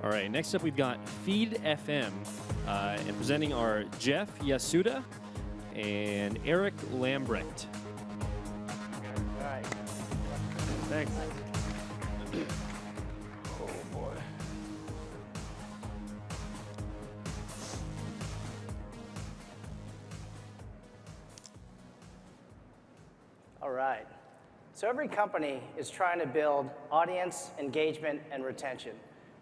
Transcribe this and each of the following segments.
All right, next up we've got Feed FM, and presenting are Jeff Yasuda and Eric Lambrecht. All right. Thanks. Oh, boy. All right. So every company is trying to build audience, engagement, and retention.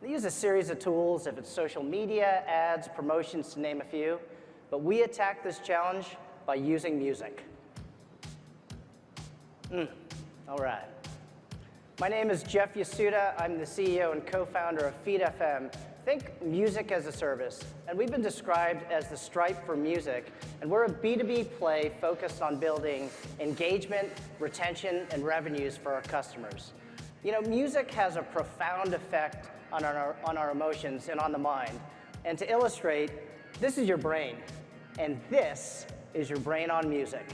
They use a series of tools, if it's social media, ads, promotions, to name a few. But we attack this challenge by using music. All right. My name is Jeff Yasuda. I'm the CEO and co-founder of Feed FM. Think music as a service. And we've been described as the Stripe for music. And we're a B2B play focused on building engagement, retention, and revenues for our customers. You know, music has a profound effect on our emotions and on the mind. And to illustrate, this is your brain. And this is your brain on music.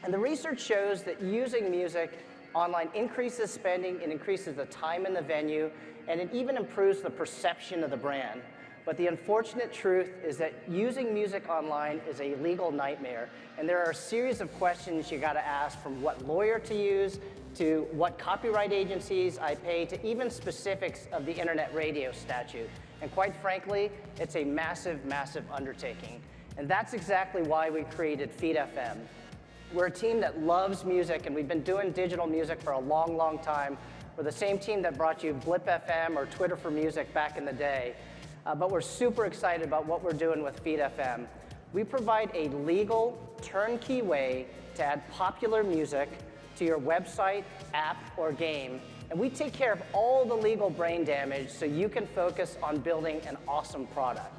And the research shows that using music online increases spending, it increases the time in the venue, and it even improves the perception of the brand. But the unfortunate truth is that using music online is a legal nightmare, and there are a series of questions you gotta ask, from what lawyer to use, to what copyright agencies I pay, to even specifics of the internet radio statute. And quite frankly, it's a massive, massive undertaking. And that's exactly why we created Feed FM. We're a team that loves music, and we've been doing digital music for a long, long time. We're the same team that brought you Blip FM or Twitter for Music back in the day. But we're super excited about what we're doing with Feed FM. We provide a legal, turnkey way to add popular music to your website, app, or game. And we take care of all the legal brain damage so you can focus on building an awesome product.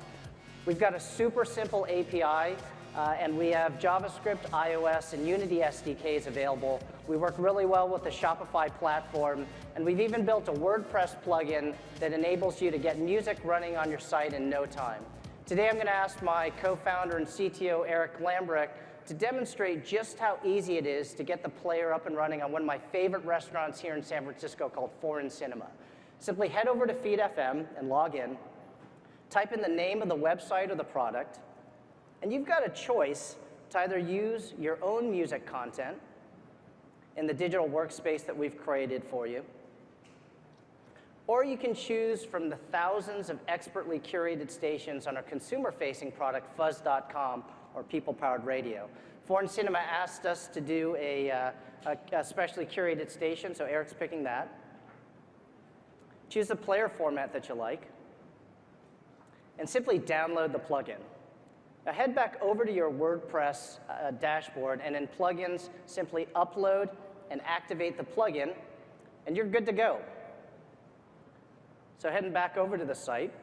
We've got a super simple API, and we have JavaScript, iOS, and Unity SDKs available. We work really well with the Shopify platform, and we've even built a WordPress plugin that enables you to get music running on your site in no time. Today I'm going to ask my co-founder and CTO, Eric Lambrecht, to demonstrate just how easy it is to get the player up and running on one of my favorite restaurants here in San Francisco called Foreign Cinema. Simply head over to Feed FM and log in, type in the name of the website or the product, and you've got a choice to either use your own music content in the digital workspace that we've created for you, or you can choose from the thousands of expertly curated stations on our consumer-facing product, fuzz.com, or people-powered radio. Foreign Cinema asked us to do a specially curated station, so Eric's picking that. Choose the player format that you like, and simply download the plugin. Now head back over to your WordPress dashboard, and in Plugins, simply upload and activate the plugin, and you're good to go. So heading back over to the site,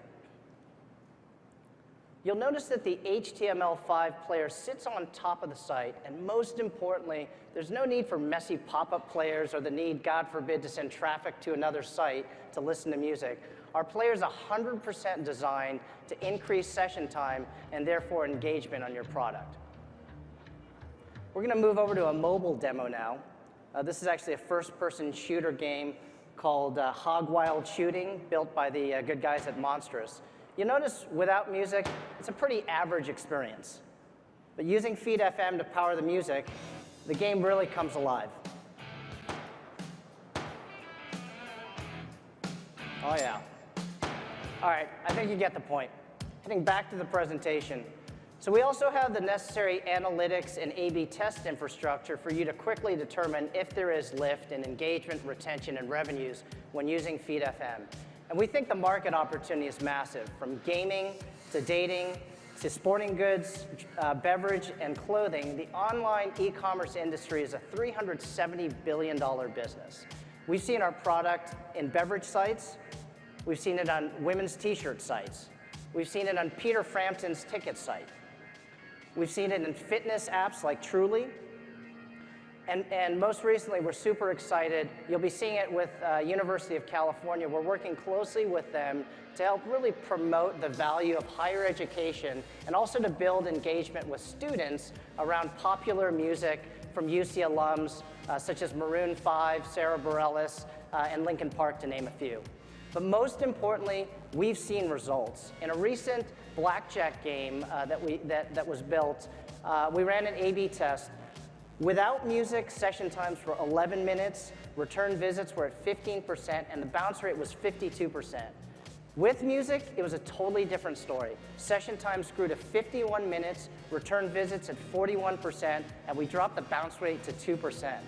you'll notice that the HTML5 player sits on top of the site, and most importantly, there's no need for messy pop-up players or the need, God forbid, to send traffic to another site to listen to music. Our player is 100% designed to increase session time and therefore engagement on your product. We're going to move over to a mobile demo now. This is actually a first-person shooter game called Hog Wild Shooting, built by the good guys at Monstrous. You notice without music, it's a pretty average experience. But using Feed FM to power the music, the game really comes alive. Oh, yeah. All right, I think you get the point. Heading back to the presentation. So we also have the necessary analytics and A/B test infrastructure for you to quickly determine if there is lift in engagement, retention, and revenues when using Feed FM. And we think the market opportunity is massive, from gaming to dating to sporting goods, beverage, and clothing. The online e-commerce industry is a $370 billion business. We've seen our product in beverage sites. We've seen it on women's t-shirt sites. We've seen it on Peter Frampton's ticket site. We've seen it in fitness apps like Truly. And most recently, we're super excited. You'll be seeing it with University of California. We're working closely with them to help really promote the value of higher education and also to build engagement with students around popular music from UC alums such as Maroon 5, Sarah Bareilles, and Linkin Park, to name a few. But most importantly, we've seen results. In a recent blackjack game that was built, we ran an A/B test. Without music, session times were 11 minutes, return visits were at 15%, and the bounce rate was 52%. With music, it was a totally different story. Session times grew to 51 minutes, return visits at 41%, and we dropped the bounce rate to 2%.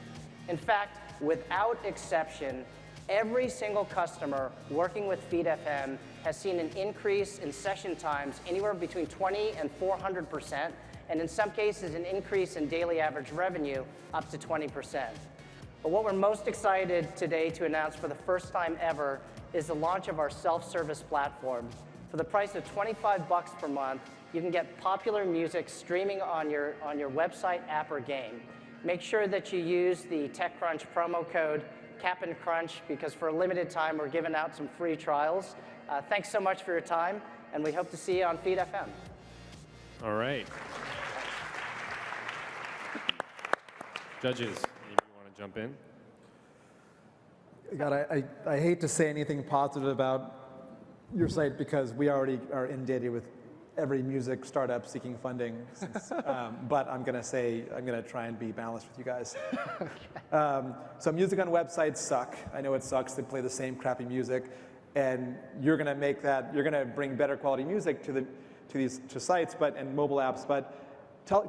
In fact, without exception, every single customer working with FeedFM has seen an increase in session times anywhere between 20 and 400%, and in some cases, an increase in daily average revenue up to 20%. But what we're most excited today to announce for the first time ever is the launch of our self-service platform. For the price of $25 per month, you can get popular music streaming on your website, app, or game. Make sure that you use the TechCrunch promo code CapandCrunch, because for a limited time, we're giving out some free trials. Thanks so much for your time, and we hope to see you on FeedFM. All right. Judges, maybe you want to jump in? God, I hate to say anything positive about your site because we already are inundated with every music startup seeking funding. But I'm going to try and be balanced with you guys. So music on websites suck. I know it sucks to play the same crappy music, and you're going to bring better quality music to sites, and mobile apps. But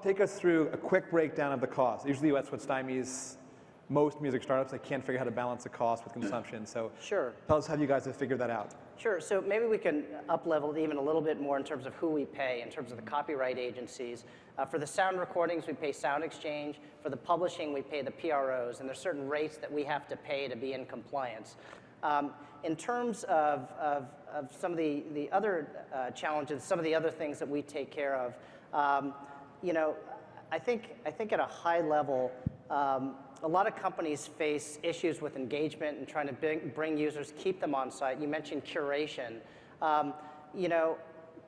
take us through a quick breakdown of the cost. Usually that's what stymies most music startups. They can't figure out how to balance the cost with consumption. So sure. Tell us how you guys have figured that out. Sure, so maybe we can up-level even a little bit more in terms of who we pay, in terms of the copyright agencies. For the sound recordings, we pay Sound Exchange. For the publishing, we pay the PROs, and there's certain rates that we have to pay to be in compliance. In terms of some of the other challenges, some of the other things that we take care of, I think at a high level, a lot of companies face issues with engagement and trying to bring users, keep them on site. You mentioned curation. A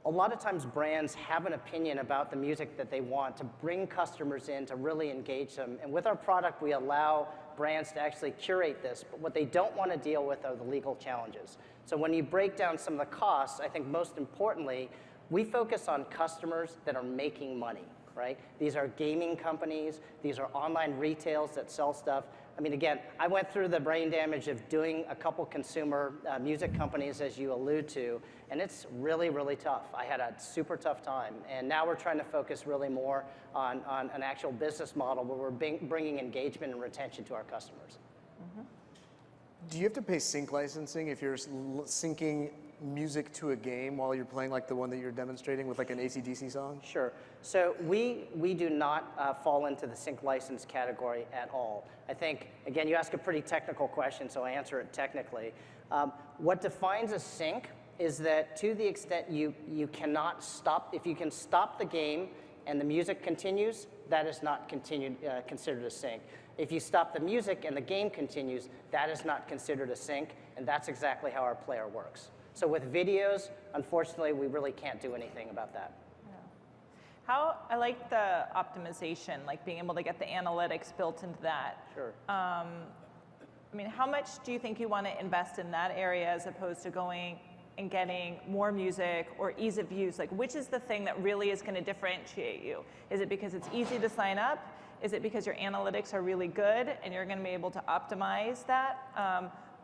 lot of times brands have an opinion about the music that they want to bring customers in, to really engage them. And with our product, we allow brands to actually curate this. But what they don't want to deal with are the legal challenges. So when you break down some of the costs, I think most importantly, we focus on customers that are making money. Right? These are gaming companies. These are online retails that sell stuff. I mean, again, I went through the brain damage of doing a couple consumer music companies, as you allude to, and it's really, really tough. I had a super tough time, and now we're trying to focus really more on an actual business model where we're bringing engagement and retention to our customers. Mm-hmm. Do you have to pay sync licensing if you're syncing music to a game while you're playing like the one that you're demonstrating with like an AC/DC song? Sure. So we do not fall into the sync license category at all. I think, again, you ask a pretty technical question, so I answer it technically. What defines a sync is that to the extent you cannot stop, if you can stop the game and the music continues, that is not considered a sync. If you stop the music and the game continues, that is not considered a sync, and that's exactly how our player works. So with videos, unfortunately, we really can't do anything about that. Yeah. I like the optimization, like being able to get the analytics built into that. Sure. I mean, how much do you think you want to invest in that area as opposed to going and getting more music or ease of use? Like, which is the thing that really is going to differentiate you? Is it because it's easy to sign up? Is it because your analytics are really good and you're going to be able to optimize that?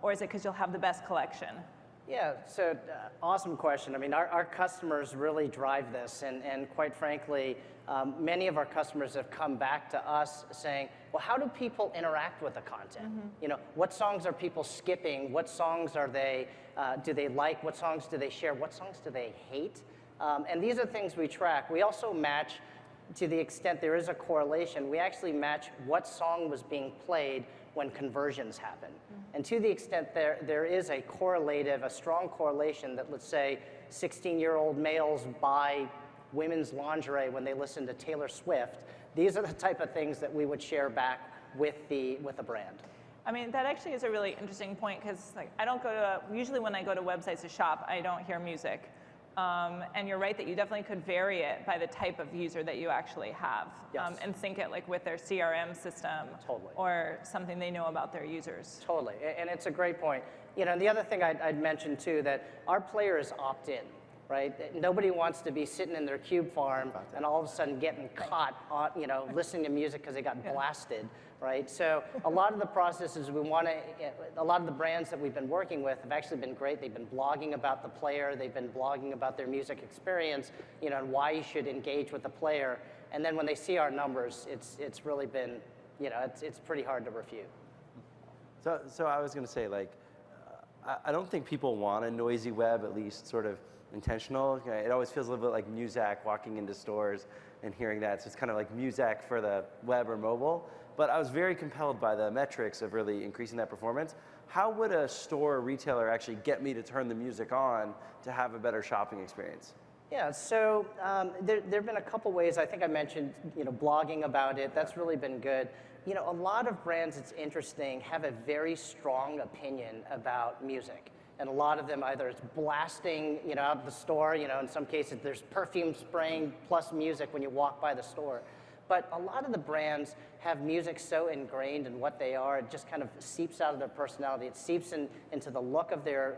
Or is it because you'll have the best collection? Yeah, so awesome question. I mean, our customers really drive this, and quite frankly, many of our customers have come back to us saying, well, how do people interact with the content? Mm-hmm. What songs are people skipping? What songs do they like? What songs do they share? What songs do they hate? And these are things we track. We also match, to the extent there is a correlation, we actually match what song was being played when conversions happen. Mm-hmm. And to the extent there is a strong correlation that, let's say, 16-year-old males buy women's lingerie when they listen to Taylor Swift, these are the type of things that we would share back with a brand. I mean, that actually is a really interesting point because usually when I go to websites to shop, I don't hear music. And you're right that you definitely could vary it by the type of user that you actually have, Yes. and sync it like with their CRM system, Totally. or something they know about their users. Totally, and it's a great point. You know, and the other thing I'd mention too, that our players opt in, right? Nobody wants to be sitting in their cube farm and all of a sudden getting caught on, you know, listening to music because they got blasted, right? So a lot of the processes we want to, a lot of the brands that we've been working with have actually been great. They've been blogging about the player, they've been blogging about their music experience, you know, and why you should engage with the player. And then when they see our numbers, it's really been, you know, it's pretty hard to refute. So I was going to say, like, I don't think people want a noisy web, at least sort of intentional. It always feels a little bit like Muzak walking into stores and hearing that. So it's kind of like Muzak for the web or mobile. But I was very compelled by the metrics of really increasing that performance. How would a store or retailer actually get me to turn the music on to have a better shopping experience? Yeah, so there have been a couple ways. I think I mentioned, you know, blogging about it. That's really been good. You know, a lot of brands, it's interesting, have a very strong opinion about music. And a lot of them, either it's blasting, you know, out the store, you know, in some cases there's perfume spraying plus music when you walk by the store. But a lot of the brands have music so ingrained in what they are, it just kind of seeps out of their personality. It seeps into the look of their,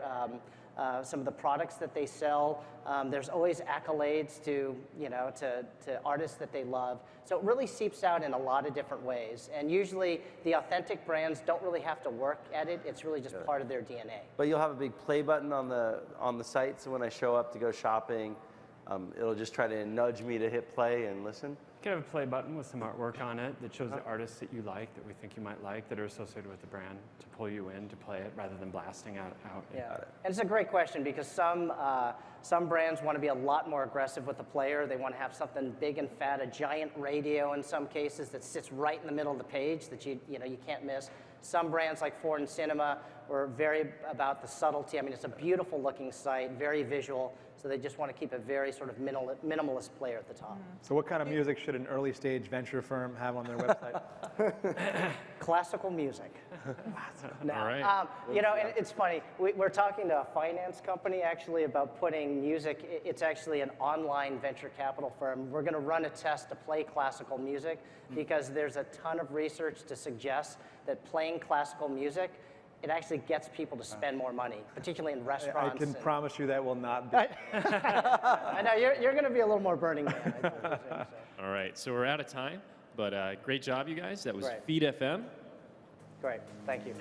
some of the products that they sell. There's always accolades to, you know, to artists that they love. So it really seeps out in a lot of different ways. And usually the authentic brands don't really have to work at it. It's really just part of their DNA. But you'll have a big play button on the site, so when I show up to go shopping, it'll just try to nudge me to hit play and listen. You can have a play button with some artwork on it that shows the artists that you like, that we think you might like, that are associated with the brand, to pull you in to play it rather than blasting out. Yeah, and it's a great question because some brands want to be a lot more aggressive with the player. They want to have something big and fat, a giant radio in some cases that sits right in the middle of the page that you can't miss. Some brands like Ford and Cinema were very about the subtlety. I mean, it's a beautiful looking site, very visual. So they just want to keep a very sort of minimalist player at the top. So what kind of music should an early stage venture firm have on their website? Classical music. No. All right. You know, and it's funny. We're talking to a finance company actually about putting music. It's actually an online venture capital firm. We're going to run a test to play classical music because there's a ton of research to suggest that playing classical music, it actually gets people to spend more money, particularly in restaurants. I can promise you that will not be. I know, you're going to be a little more Burning Man, I presume, so. All right, so we're out of time, but great job, you guys. That was Right. Feed FM. Great, thank you.